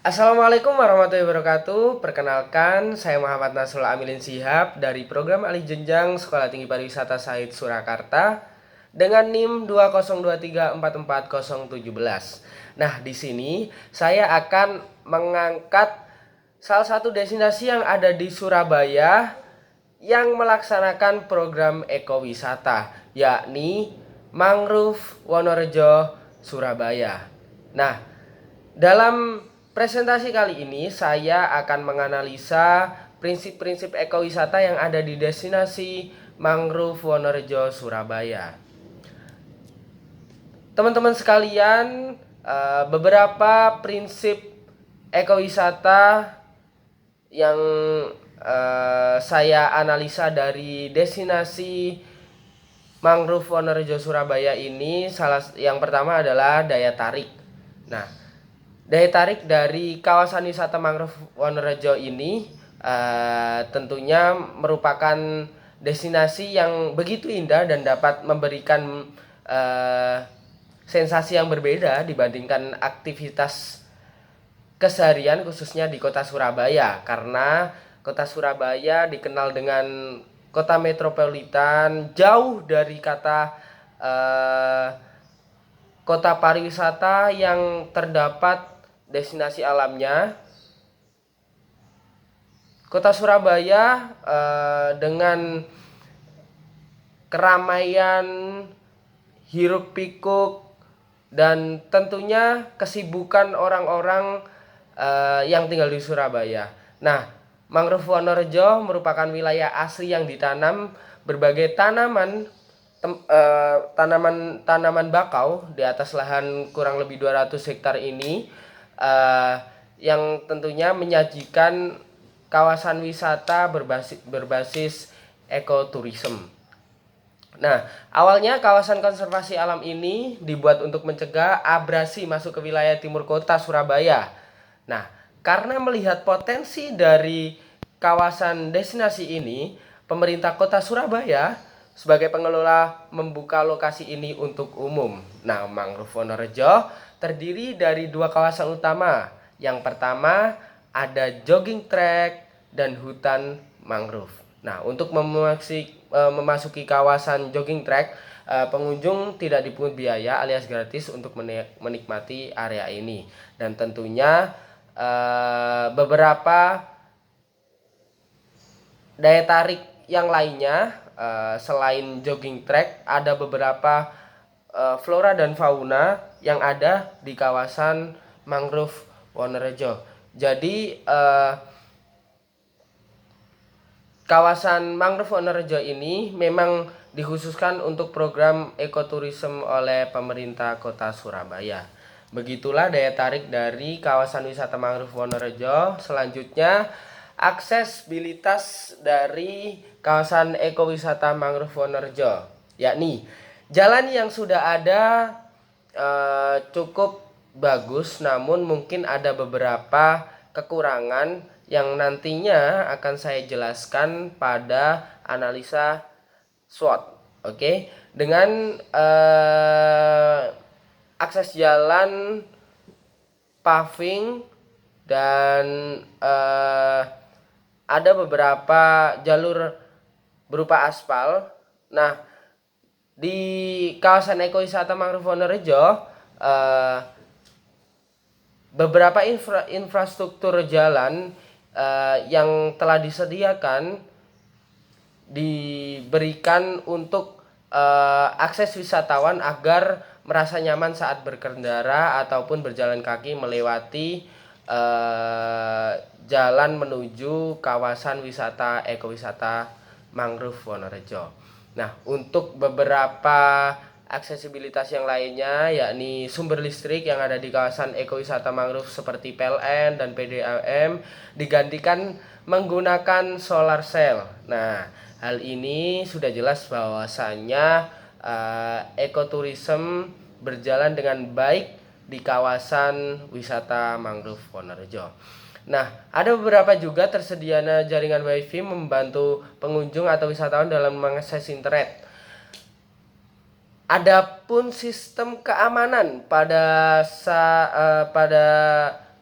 Assalamualaikum warahmatullahi wabarakatuh. Perkenalkan, saya Muhammad Nasrul Amilin Shihab dari Program Alih Jenjang Sekolah Tinggi Pariwisata Said Surakarta dengan NIM 202344017. Nah, di sini saya akan mengangkat salah satu destinasi yang ada di Surabaya yang melaksanakan program ekowisata, yakni Mangrove Wonorejo Surabaya. Nah, dalam presentasi kali ini saya akan menganalisa prinsip-prinsip ekowisata yang ada di destinasi Mangrove Wonorejo Surabaya. Teman-teman sekalian, beberapa prinsip ekowisata yang saya analisa dari destinasi Mangrove Wonorejo Surabaya ini, yang pertama adalah daya tarik. Nah, daya tarik dari kawasan wisata Mangrove Wonorejo ini tentunya merupakan destinasi yang begitu indah dan dapat memberikan sensasi yang berbeda dibandingkan aktivitas keseharian khususnya di kota Surabaya, karena kota Surabaya dikenal dengan kota metropolitan, jauh dari kata kota pariwisata yang terdapat destinasi alamnya. Kota Surabaya dengan keramaian, hiruk pikuk, dan tentunya kesibukan orang-orang yang tinggal di Surabaya. Nah, Mangrove Wonorejo merupakan wilayah asli yang ditanam berbagai tanaman bakau di atas lahan kurang lebih 200 hektar ini, yang tentunya menyajikan kawasan wisata berbasis ekoturism. Nah, awalnya kawasan konservasi alam ini dibuat untuk mencegah abrasi masuk ke wilayah timur kota Surabaya. Nah, karena melihat potensi dari kawasan destinasi ini, pemerintah kota Surabaya sebagai pengelola membuka lokasi ini untuk umum. Nah, Mangrove Wonorejo terdiri dari dua kawasan utama. Yang pertama ada jogging track dan hutan mangrove. Nah, untuk memasuki kawasan jogging track, pengunjung tidak dipungut biaya alias gratis untuk menikmati area ini. Dan tentunya beberapa daya tarik yang lainnya, selain jogging track, ada beberapa flora dan fauna yang ada di kawasan Mangrove Wonorejo. Jadi kawasan Mangrove Wonorejo ini memang dikhususkan untuk program ekoturism oleh pemerintah kota Surabaya. Begitulah daya tarik dari kawasan wisata Mangrove Wonorejo. Selanjutnya, aksesibilitas dari kawasan ekowisata Mangrove Wonorejo, yakni jalan yang sudah ada cukup bagus, namun mungkin ada beberapa kekurangan yang nantinya akan saya jelaskan pada analisa SWOT. Oke, dengan akses jalan paving dan ada beberapa jalur berupa aspal. Nah, di kawasan ekowisata Mangrove Wonorejo beberapa infrastruktur jalan yang telah disediakan diberikan untuk akses wisatawan agar merasa nyaman saat berkendara ataupun berjalan kaki melewati jalan menuju kawasan wisata ekowisata Mangrove Wonorejo. Nah, untuk beberapa aksesibilitas yang lainnya, yakni sumber listrik yang ada di kawasan ekowisata mangrove seperti PLN dan PDAM digantikan menggunakan solar cell. Nah, hal ini sudah jelas bahwasannya ekoturism berjalan dengan baik di kawasan wisata Mangrove Wonorejo. Nah, ada beberapa juga tersedianya jaringan wifi membantu pengunjung atau wisatawan dalam mengakses internet. Adapun sistem keamanan pada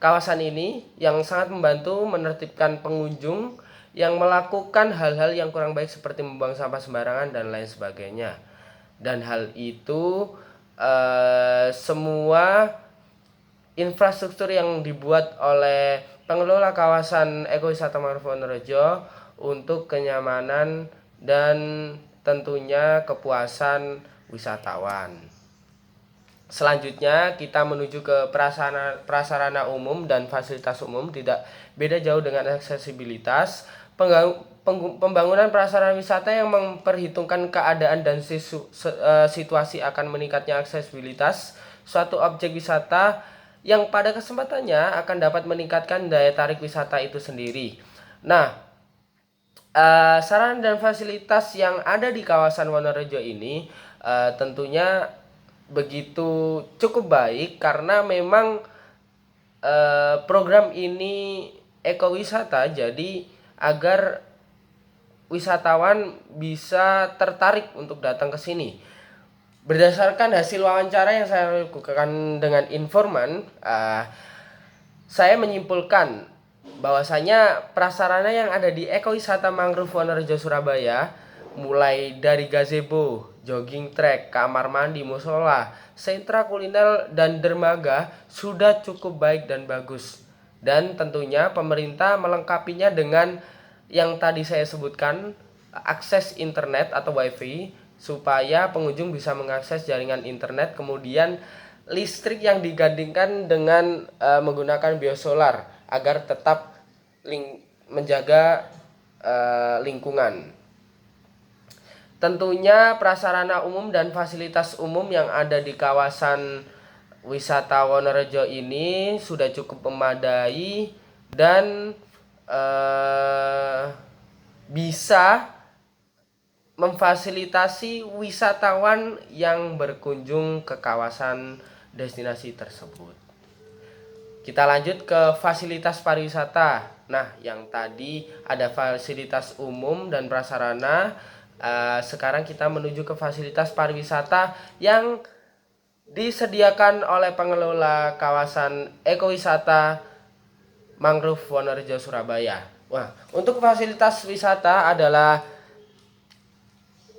kawasan ini yang sangat membantu menertibkan pengunjung yang melakukan hal-hal yang kurang baik seperti membuang sampah sembarangan dan lain sebagainya. Dan hal itu semua infrastruktur yang dibuat oleh pengelola kawasan ekowisata Mangrove Wonorejo untuk kenyamanan dan tentunya kepuasan wisatawan. Selanjutnya kita menuju ke prasarana umum dan fasilitas umum. Tidak beda jauh dengan aksesibilitas. Pembangunan prasarana wisata yang memperhitungkan keadaan dan situasi akan meningkatnya aksesibilitas suatu objek wisata yang pada kesempatannya akan dapat meningkatkan daya tarik wisata itu sendiri. Nah, sarana dan fasilitas yang ada di kawasan Wonorejo ini tentunya begitu cukup baik karena memang program ini ekowisata, jadi agar wisatawan bisa tertarik untuk datang ke sini. Berdasarkan hasil wawancara yang saya lakukan dengan informan, saya menyimpulkan bahwasanya prasarana yang ada di ekowisata Mangrove Wonorejo Surabaya, mulai dari gazebo, jogging track, kamar mandi, musola, sentra kuliner dan dermaga sudah cukup baik dan bagus. Dan tentunya pemerintah melengkapinya dengan yang tadi saya sebutkan, akses internet atau wifi supaya pengunjung bisa mengakses jaringan internet, kemudian listrik yang digandingkan dengan menggunakan biosolar agar tetap menjaga lingkungan. Tentunya prasarana umum dan fasilitas umum yang ada di kawasan wisata Wonorejo ini sudah cukup memadai dan bisa memfasilitasi wisatawan yang berkunjung ke kawasan destinasi tersebut. Kita lanjut ke fasilitas pariwisata. Nah, yang tadi ada fasilitas umum dan prasarana. Sekarang kita menuju ke fasilitas pariwisata yang disediakan oleh pengelola kawasan ekowisata Mangrove Wonorejo Surabaya. Wah, untuk fasilitas wisata adalah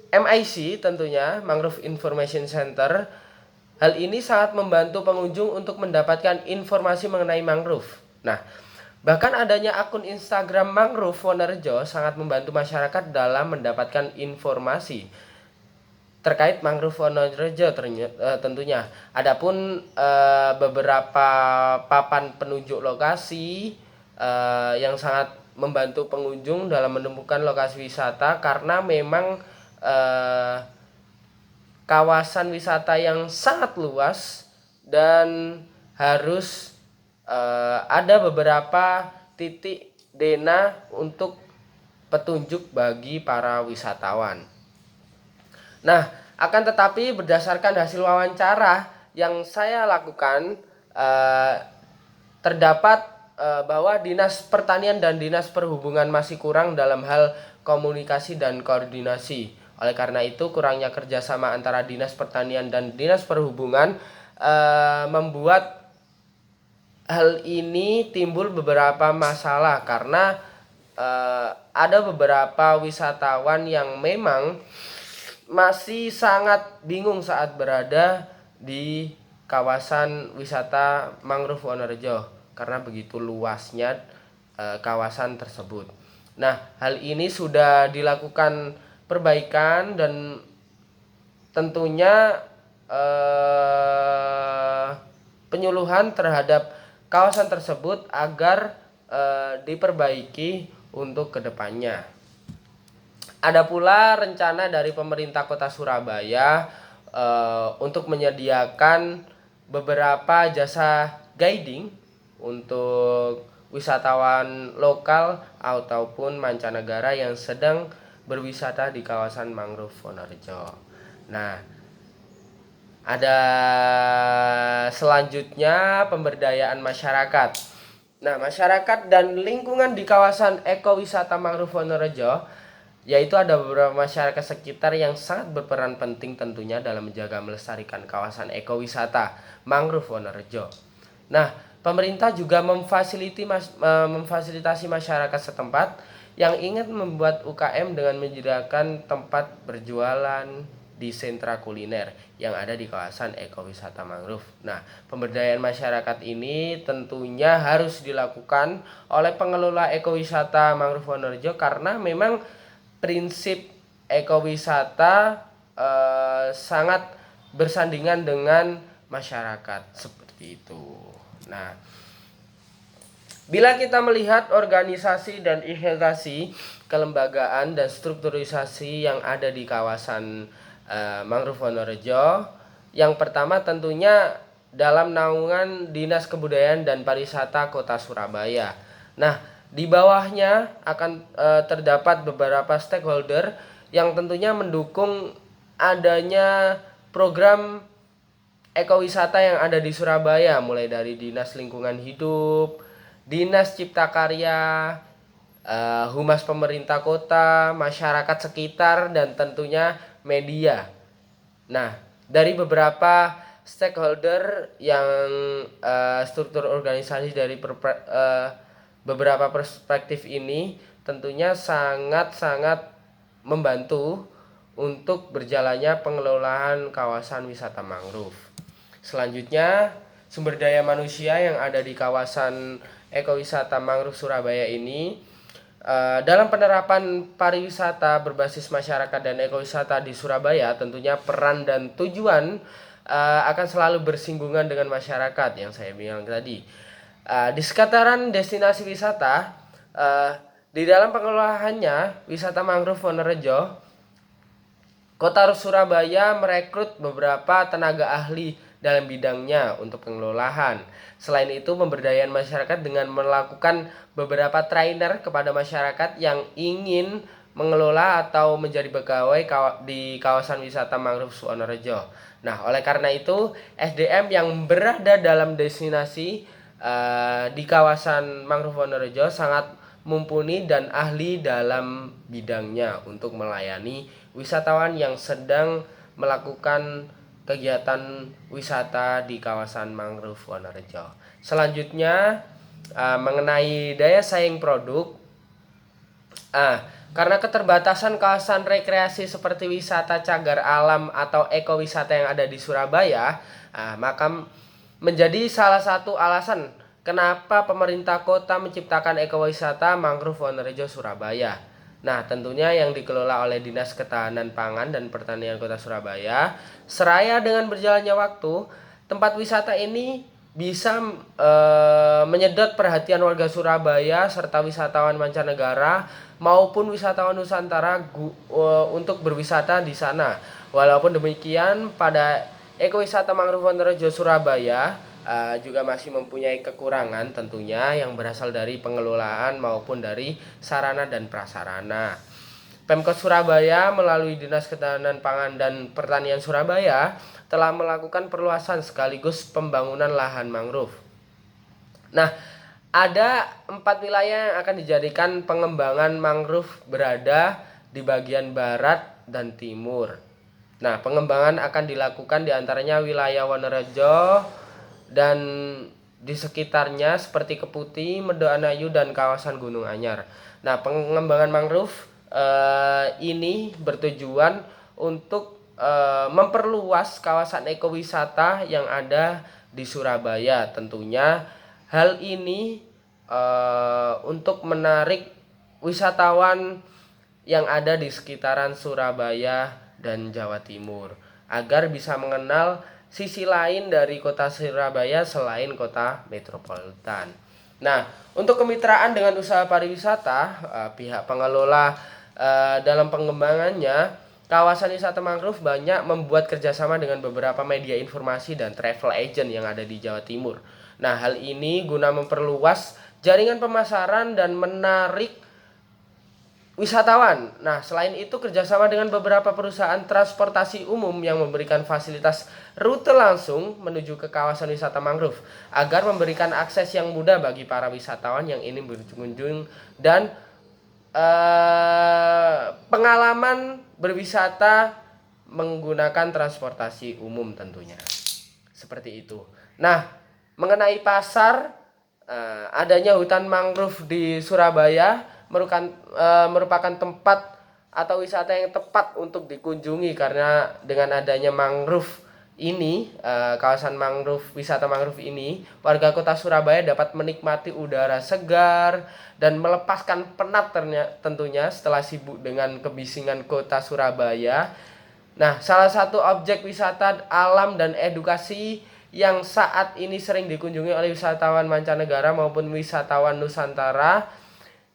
MIC, tentunya Mangrove Information Center. Hal ini sangat membantu pengunjung untuk mendapatkan informasi mengenai mangrove. Nah, bahkan adanya akun Instagram Mangrove Wonorejo sangat membantu masyarakat dalam mendapatkan informasi terkait Mangrove Wonorejo tentunya. Adapun beberapa papan penunjuk lokasi yang sangat membantu pengunjung dalam menemukan lokasi wisata karena memang kawasan wisata yang sangat luas dan harus ada beberapa titik dena untuk petunjuk bagi para wisatawan. Nah, akan tetapi berdasarkan hasil wawancara yang saya lakukan, terdapat bahwa Dinas Pertanian dan Dinas Perhubungan masih kurang dalam hal komunikasi dan koordinasi. Oleh karena itu, kurangnya kerjasama antara Dinas Pertanian dan Dinas Perhubungan membuat hal ini timbul beberapa masalah karena ada beberapa wisatawan yang memang masih sangat bingung saat berada di kawasan wisata Mangrove Wonorejo karena begitu luasnya kawasan tersebut. Nah, hal ini sudah dilakukan perbaikan dan tentunya penyuluhan terhadap kawasan tersebut agar diperbaiki untuk kedepannya. Ada pula rencana dari pemerintah Kota Surabaya untuk menyediakan beberapa jasa guiding untuk wisatawan lokal ataupun mancanegara yang sedang berwisata di kawasan Mangrove Wonorejo. Nah, ada selanjutnya pemberdayaan masyarakat. Nah, masyarakat dan lingkungan di kawasan ekowisata Mangrove Wonorejo, yaitu ada beberapa masyarakat sekitar yang sangat berperan penting tentunya dalam menjaga melestarikan kawasan ekowisata Mangrove Wonorejo. Nah, Pemerintah juga memfasilitasi masyarakat setempat yang ingin membuat UKM dengan menyediakan tempat berjualan di sentra kuliner yang ada di kawasan ekowisata mangrove. Nah, pemberdayaan masyarakat ini tentunya harus dilakukan oleh pengelola ekowisata mangrove Wonorejo karena memang prinsip ekowisata sangat bersandingan dengan masyarakat seperti itu. Nah, bila kita melihat organisasi dan instansi kelembagaan dan strukturisasi yang ada di kawasan Mangrove Wonorejo, yang pertama tentunya dalam naungan Dinas Kebudayaan dan Pariwisata Kota Surabaya. Nah, di bawahnya akan terdapat beberapa stakeholder yang tentunya mendukung adanya program ekowisata yang ada di Surabaya, mulai dari Dinas Lingkungan Hidup, Dinas Cipta Karya, Humas Pemerintah Kota, masyarakat sekitar, dan tentunya media. Nah, dari beberapa stakeholder yang struktur organisasi dari beberapa perspektif ini tentunya sangat-sangat membantu untuk berjalannya pengelolaan kawasan wisata mangrove. Selanjutnya, sumber daya manusia yang ada di kawasan ekowisata mangrove Surabaya ini dalam penerapan pariwisata berbasis masyarakat dan ekowisata di Surabaya, tentunya peran dan tujuan akan selalu bersinggungan dengan masyarakat yang saya bilang tadi. Di sekitaran destinasi wisata, di dalam pengelolaannya wisata mangrove Wonorejo, Kota Surabaya merekrut beberapa tenaga ahli dalam bidangnya untuk pengelolaan. Selain itu, pemberdayaan masyarakat dengan melakukan beberapa trainer kepada masyarakat yang ingin mengelola atau menjadi pegawai di kawasan wisata mangrove Wonorejo. Nah, oleh karena itu, SDM yang berada dalam destinasi di kawasan mangrove Wonorejo sangat mumpuni dan ahli dalam bidangnya untuk melayani wisatawan yang sedang melakukan kegiatan wisata di kawasan mangrove Wonorejo. Selanjutnya mengenai daya saing produk, karena keterbatasan kawasan rekreasi seperti wisata cagar alam atau ekowisata yang ada di Surabaya, maka menjadi salah satu alasan kenapa pemerintah kota menciptakan ekowisata mangrove Wonorejo Surabaya. Nah, tentunya yang dikelola oleh Dinas Ketahanan Pangan dan Pertanian Kota Surabaya. Seraya dengan berjalannya waktu, tempat wisata ini bisa menyedot perhatian warga Surabaya serta wisatawan mancanegara maupun wisatawan Nusantara untuk berwisata di sana. Walaupun demikian, pada ekowisata mangrove Wonorejo Surabaya juga masih mempunyai kekurangan tentunya yang berasal dari pengelolaan maupun dari sarana dan prasarana. Pemkot Surabaya melalui Dinas Ketahanan Pangan dan Pertanian Surabaya telah melakukan perluasan sekaligus pembangunan lahan mangrove. Nah, ada 4 wilayah yang akan dijadikan pengembangan mangrove berada di bagian barat dan timur. Nah, pengembangan akan dilakukan diantaranya wilayah Wonorejo dan di sekitarnya seperti Keputi, Medoanayu, dan kawasan Gunung Anyar. Nah, pengembangan mangrove ini bertujuan untuk memperluas kawasan ekowisata yang ada di Surabaya. Tentunya hal ini untuk menarik wisatawan yang ada di sekitaran Surabaya dan Jawa Timur agar bisa mengenal sisi lain dari kota Surabaya selain kota metropolitan. Nah, untuk kemitraan dengan usaha pariwisata, pihak pengelola dalam pengembangannya, kawasan wisata mangrove banyak membuat kerjasama dengan beberapa media informasi dan travel agent yang ada di Jawa Timur. Nah, hal ini guna memperluas jaringan pemasaran dan menarik wisatawan. Nah, selain itu kerjasama dengan beberapa perusahaan transportasi umum yang memberikan fasilitas rute langsung menuju ke kawasan wisata mangrove agar memberikan akses yang mudah bagi para wisatawan yang ingin berkunjung dan pengalaman berwisata menggunakan transportasi umum tentunya. Seperti itu. Nah, Mengenai pasar, adanya hutan mangrove di Surabaya merupakan tempat atau wisata yang tepat untuk dikunjungi, karena dengan adanya mangrove ini, kawasan mangrove, wisata mangrove ini, warga kota Surabaya dapat menikmati udara segar dan melepaskan penat tentunya setelah sibuk dengan kebisingan kota Surabaya. Nah, salah satu objek wisata alam dan edukasi yang saat ini sering dikunjungi oleh wisatawan mancanegara maupun wisatawan Nusantara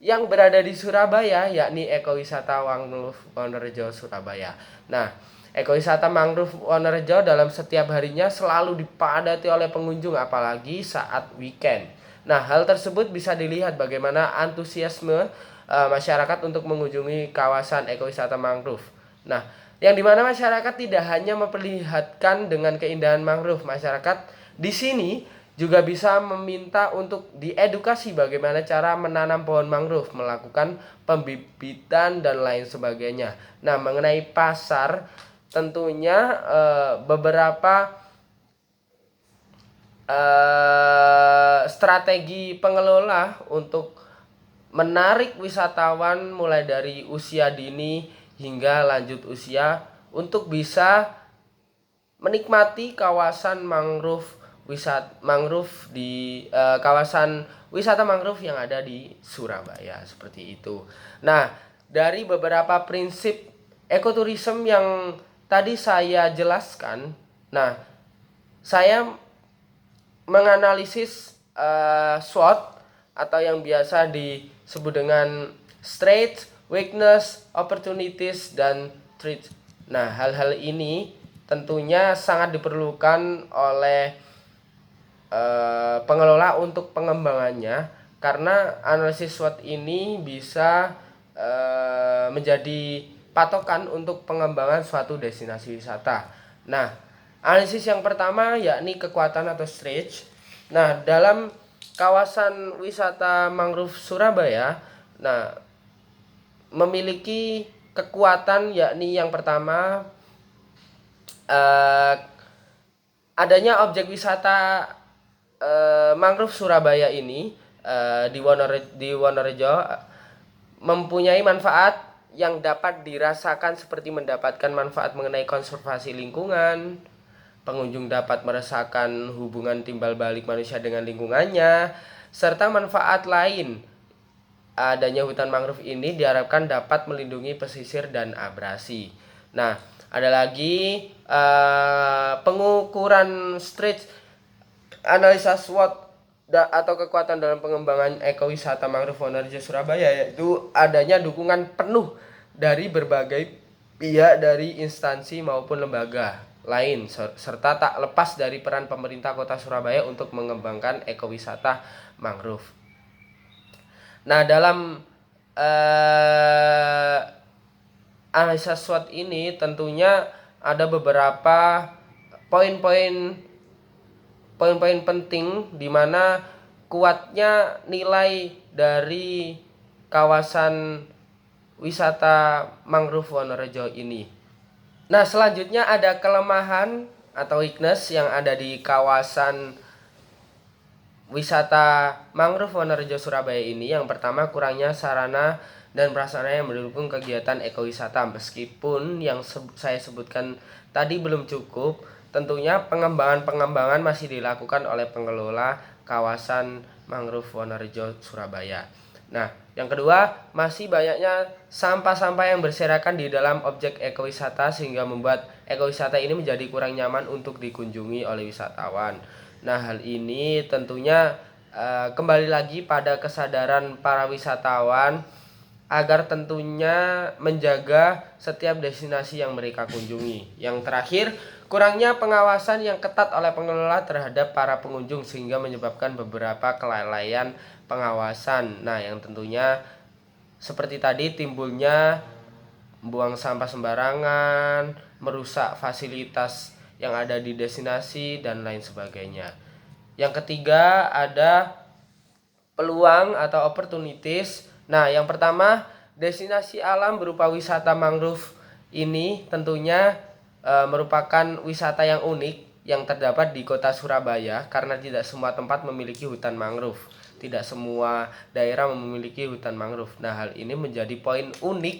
yang berada di Surabaya, yakni Ekowisata Mangrove Wonorejo Surabaya. Nah, Ekowisata Mangrove Wonorejo dalam setiap harinya selalu dipadati oleh pengunjung, apalagi saat weekend. Nah, hal tersebut bisa dilihat bagaimana antusiasme masyarakat untuk mengunjungi kawasan ekowisata mangrove. Nah, yang dimana masyarakat tidak hanya memperlihatkan dengan keindahan mangrove, masyarakat di sini juga bisa meminta untuk diedukasi bagaimana cara menanam pohon mangrove, melakukan pembibitan dan lain sebagainya. Nah, mengenai pasar, tentunya beberapa strategi pengelola untuk menarik wisatawan mulai dari usia dini hingga lanjut usia untuk bisa menikmati kawasan mangrove di kawasan wisata mangrove yang ada di Surabaya, seperti itu. Nah, dari beberapa prinsip ekoturism yang tadi saya jelaskan, nah, saya menganalisis SWOT atau yang biasa disebut dengan strength, weakness, opportunities, dan threats. Nah, hal-hal ini tentunya sangat diperlukan oleh pengelola untuk pengembangannya, karena analisis SWOT ini bisa menjadi patokan untuk pengembangan suatu destinasi wisata. Nah, analisis yang pertama yakni kekuatan atau strength. Nah, dalam kawasan wisata mangrove Surabaya, nah, memiliki kekuatan yakni yang pertama adanya objek wisata mangrove Surabaya ini di Wonorejo mempunyai manfaat yang dapat dirasakan seperti mendapatkan manfaat mengenai konservasi lingkungan. Pengunjung dapat merasakan hubungan timbal balik manusia dengan lingkungannya, serta manfaat lain. Adanya hutan mangrove ini diharapkan dapat melindungi pesisir dan abrasi. Nah, ada lagi pengukuran stretch, analisa SWOT atau kekuatan dalam pengembangan ekowisata mangrove Wonorejo Surabaya, yaitu adanya dukungan penuh dari berbagai pihak dari instansi maupun lembaga lain, serta tak lepas dari peran pemerintah kota Surabaya untuk mengembangkan ekowisata mangrove. Nah, dalam analisa SWOT ini tentunya ada beberapa poin-poin penting di mana kuatnya nilai dari kawasan wisata mangrove Wonorejo ini. Nah, selanjutnya ada kelemahan atau weakness yang ada di kawasan wisata mangrove Wonorejo Surabaya ini. Yang pertama, kurangnya sarana dan prasarana yang mendukung kegiatan ekowisata. Meskipun yang saya sebutkan tadi belum cukup, tentunya pengembangan masih dilakukan oleh pengelola kawasan mangrove Wonorejo Surabaya. Nah, yang kedua, masih banyaknya sampah-sampah yang berserakan di dalam objek ekowisata sehingga membuat ekowisata ini menjadi kurang nyaman untuk dikunjungi oleh wisatawan. Nah, hal ini tentunya kembali lagi pada kesadaran para wisatawan agar tentunya menjaga setiap destinasi yang mereka kunjungi. Yang terakhir, kurangnya pengawasan yang ketat oleh pengelola terhadap para pengunjung sehingga menyebabkan beberapa kelalaian pengawasan. Nah, yang tentunya seperti tadi timbulnya buang sampah sembarangan, merusak fasilitas yang ada di destinasi dan lain sebagainya. Yang ketiga ada peluang atau opportunities. Nah, yang pertama, destinasi alam berupa wisata mangrove ini tentunya merupakan wisata yang unik yang terdapat di kota Surabaya karena tidak semua tempat memiliki hutan mangrove. Tidak semua daerah memiliki hutan mangrove. Nah, hal ini menjadi poin unik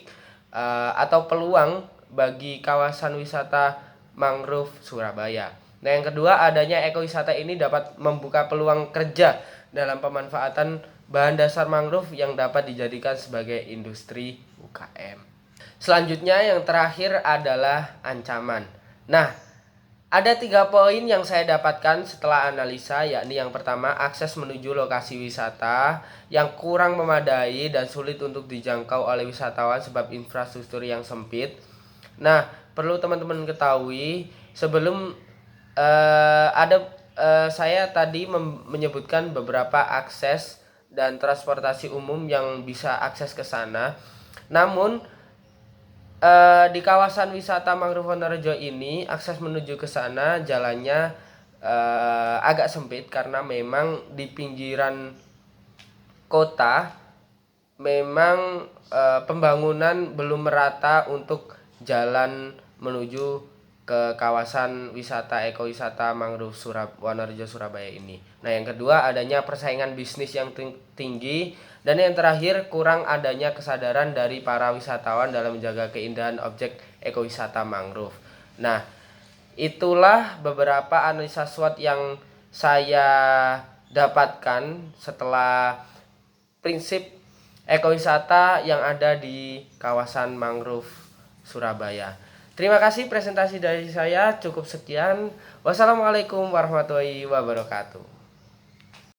atau peluang bagi kawasan wisata mangrove Surabaya. Nah, yang kedua, adanya ekowisata ini dapat membuka peluang kerja dalam pemanfaatan bahan dasar mangrove yang dapat dijadikan sebagai industri UKM. Selanjutnya yang terakhir adalah ancaman. Nah, ada 3 poin yang saya dapatkan setelah analisa, yakni yang pertama, akses menuju lokasi wisata yang kurang memadai dan sulit untuk dijangkau oleh wisatawan sebab infrastruktur yang sempit. Nah, perlu teman-teman ketahui, sebelum saya tadi menyebutkan beberapa akses dan transportasi umum yang bisa akses ke sana. Namun di kawasan wisata Mangrove Wonorejo ini akses menuju ke sana jalannya agak sempit karena memang di pinggiran kota memang pembangunan belum merata untuk jalan menuju ke kawasan wisata ekowisata Mangrove Wonorejo Surabaya ini. Nah, yang kedua, adanya persaingan bisnis yang tinggi, dan yang terakhir, kurang adanya kesadaran dari para wisatawan dalam menjaga keindahan objek ekowisata mangrove. Nah, itulah beberapa analisa SWOT yang saya dapatkan setelah prinsip ekowisata yang ada di kawasan mangrove Surabaya. Terima kasih, presentasi dari saya cukup sekian. Wassalamualaikum warahmatullahi wabarakatuh.